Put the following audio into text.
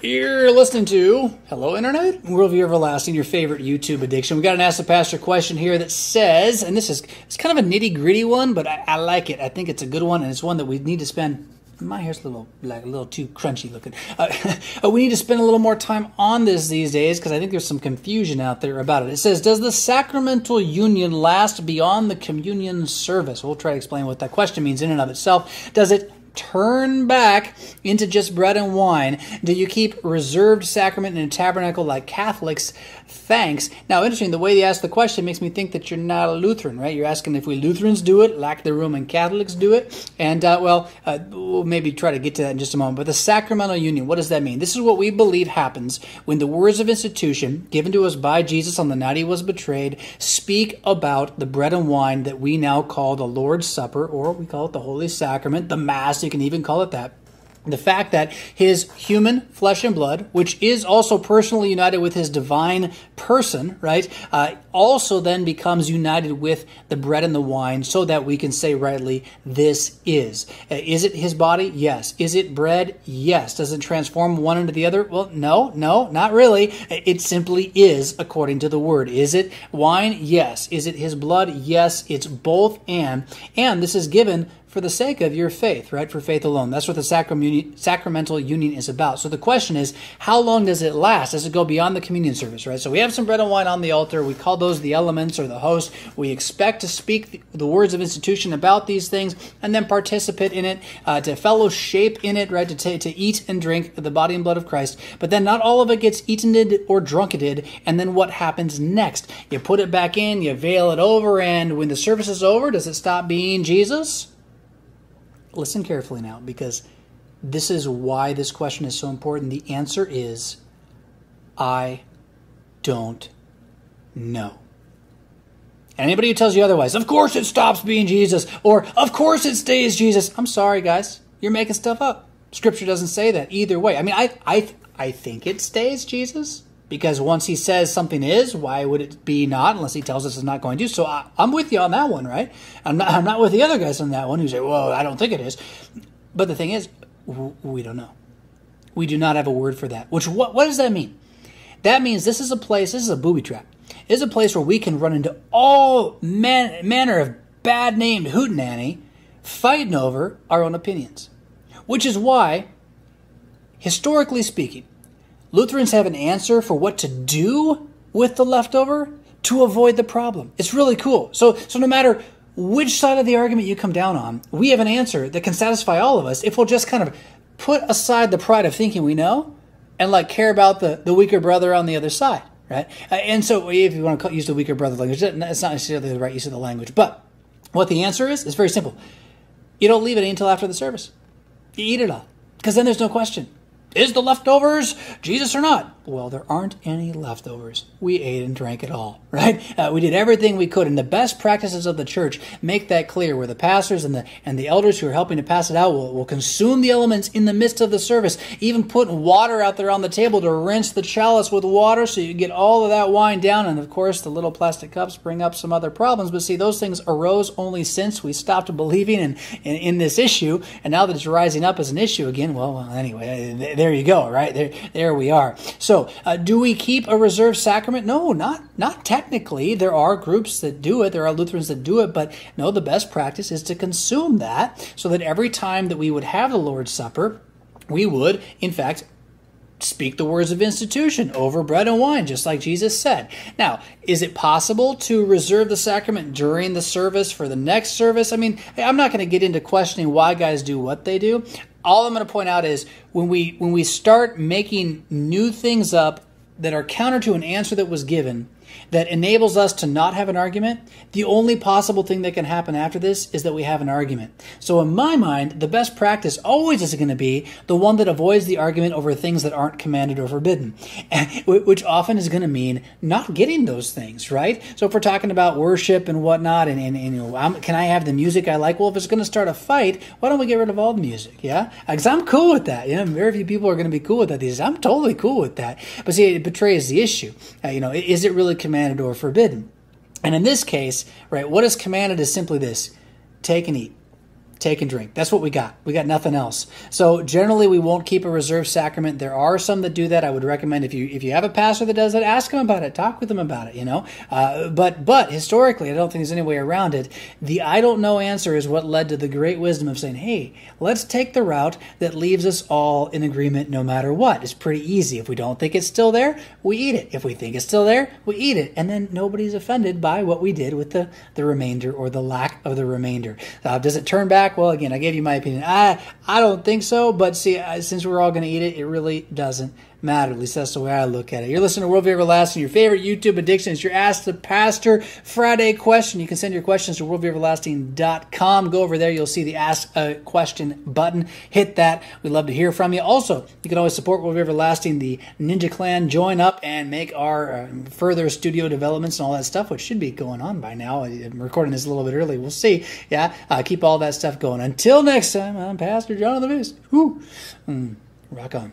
You're listening to Hello Internet, Worldview Everlasting, your favorite YouTube addiction. We got an Ask the Pastor question here that says, and it's kind of a nitty-gritty one, but I like it. I think it's a good one, and it's one that we need to spend. My hair's a little too crunchy looking. We need to spend a little more time on this these days because I think there's some confusion out there about it. It says, does the sacramental union last beyond the communion service? We'll try to explain what that question means in and of itself. Does it turn back into just bread and wine? Do you keep reserved sacrament in a tabernacle like Catholics? Thanks. Now, interesting, the way you ask the question makes me think that you're not a Lutheran, right? You're asking if we Lutherans do it, like the Roman Catholics do it. And, we'll maybe try to get to that in just a moment. But the sacramental union, what does that mean? This is what we believe happens when the words of institution given to us by Jesus on the night he was betrayed speak about the bread and wine that we now call the Lord's Supper, or we call it the Holy Sacrament, the Mass, you can even call it that. The fact that his human flesh and blood, which is also personally united with his divine person, right, also then becomes united with the bread and the wine so that we can say rightly, this is. Is it his body? Yes. Is it bread? Yes. Does it transform one into the other? Well, no, not really. It simply is according to the word. Is it wine? Yes. Is it his blood? Yes. It's both and this is given for the sake of your faith, right? For faith alone. That's what the sacramental union is about. So the question is, how long does it last? Does it go beyond the communion service, right? So we have some bread and wine on the altar. We call those the elements or the host. We expect to speak the words of institution about these things and then participate in it, to fellowship in it, right? To eat and drink the body and blood of Christ. But then not all of it gets eaten or drunketed. And then what happens next? You put it back in, you veil it over, and when the service is over, does it stop being Jesus? Listen carefully now, because this is why this question is so important. The answer is, I don't know. Anybody who tells you otherwise, of course it stops being Jesus, or of course it stays Jesus. I'm sorry, guys. You're making stuff up. Scripture doesn't say that either way. I mean, I think it stays Jesus, because once he says something is, why would it be not unless he tells us it's not going to? So I'm with you on that one, right? I'm not with the other guys on that one who say, well, I don't think it is. But the thing is, we don't know. We do not have a word for that. Which, what does that mean? That means this is a booby trap. This is a place where we can run into all manner of bad named hootenanny fighting over our own opinions. Which is why, historically speaking, Lutherans have an answer for what to do with the leftover to avoid the problem. It's really cool. So no matter which side of the argument you come down on, we have an answer that can satisfy all of us if we'll just kind of put aside the pride of thinking we know and care about the weaker brother on the other side, right? And so if you want to use the weaker brother language, it's not necessarily the right use of the language. But what the answer is very simple. You don't leave it until after the service. You eat it all, because then there's no question. Is the leftovers Jesus or not? Well, there aren't any leftovers. We ate and drank it all, right? We did everything we could. And the best practices of the church make that clear, where the pastors and the elders who are helping to pass it out will consume the elements in the midst of the service, even putting water out there on the table to rinse the chalice with water so you get all of that wine down. And of course, the little plastic cups bring up some other problems. But see, those things arose only since we stopped believing in this issue. And now that it's rising up as an issue again, well anyway, there you go, right? There we are. So, do we keep a reserved sacrament? No, not technically. There are groups that do it. There are Lutherans that do it. But no, the best practice is to consume that so that every time that we would have the Lord's Supper, we would, in fact, speak the words of institution over bread and wine, just like Jesus said. Now, is it possible to reserve the sacrament during the service for the next service? I mean, I'm not going to get into questioning why guys do what they do. All I'm going to point out is when we start making new things up that are counter to an answer that was given, that enables us to not have an argument, the only possible thing that can happen after this is that we have an argument. So in my mind, the best practice always is going to be the one that avoids the argument over things that aren't commanded or forbidden, which often is going to mean not getting those things, right? So if we're talking about worship and whatnot, and can I have the music I like? Well, if it's going to start a fight, why don't we get rid of all the music, yeah? Because I'm cool with that. Very few people are going to be cool with that these days. I'm totally cool with that. But see, it betrays the issue. Is it really commanded or forbidden? And in this case, right, what is commanded is simply this: take and eat. take and drink. That's what we got. We got nothing else. So generally, we won't keep a reserved sacrament. There are some that do that. I would recommend if you have a pastor that does it, ask them about it. Talk with them about it, But historically, I don't think there's any way around it. The I don't know answer is what led to the great wisdom of saying, hey, let's take the route that leaves us all in agreement no matter what. It's pretty easy. If we don't think it's still there, we eat it. If we think it's still there, we eat it. And then nobody's offended by what we did with the remainder or the lack of the remainder. Does it turn back? Well, again, I gave you my opinion. I don't think so, but see, since we're all going to eat it, it really doesn't matter. At least that's the way I look at it. You're listening to Worldview Everlasting, your favorite YouTube addiction. It's your Ask the Pastor Friday question. You can send your questions to worldvieweverlasting.com. Go over there. You'll see the Ask a Question button. Hit that. We'd love to hear from you. Also, you can always support Worldview Everlasting, the Ninja Clan. Join up and make our further studio developments and all that stuff, which should be going on by now. I'm recording this a little bit early. We'll see. Yeah, keep all that stuff going. Until next time, I'm Pastor John of the Beast. Woo. Rock on.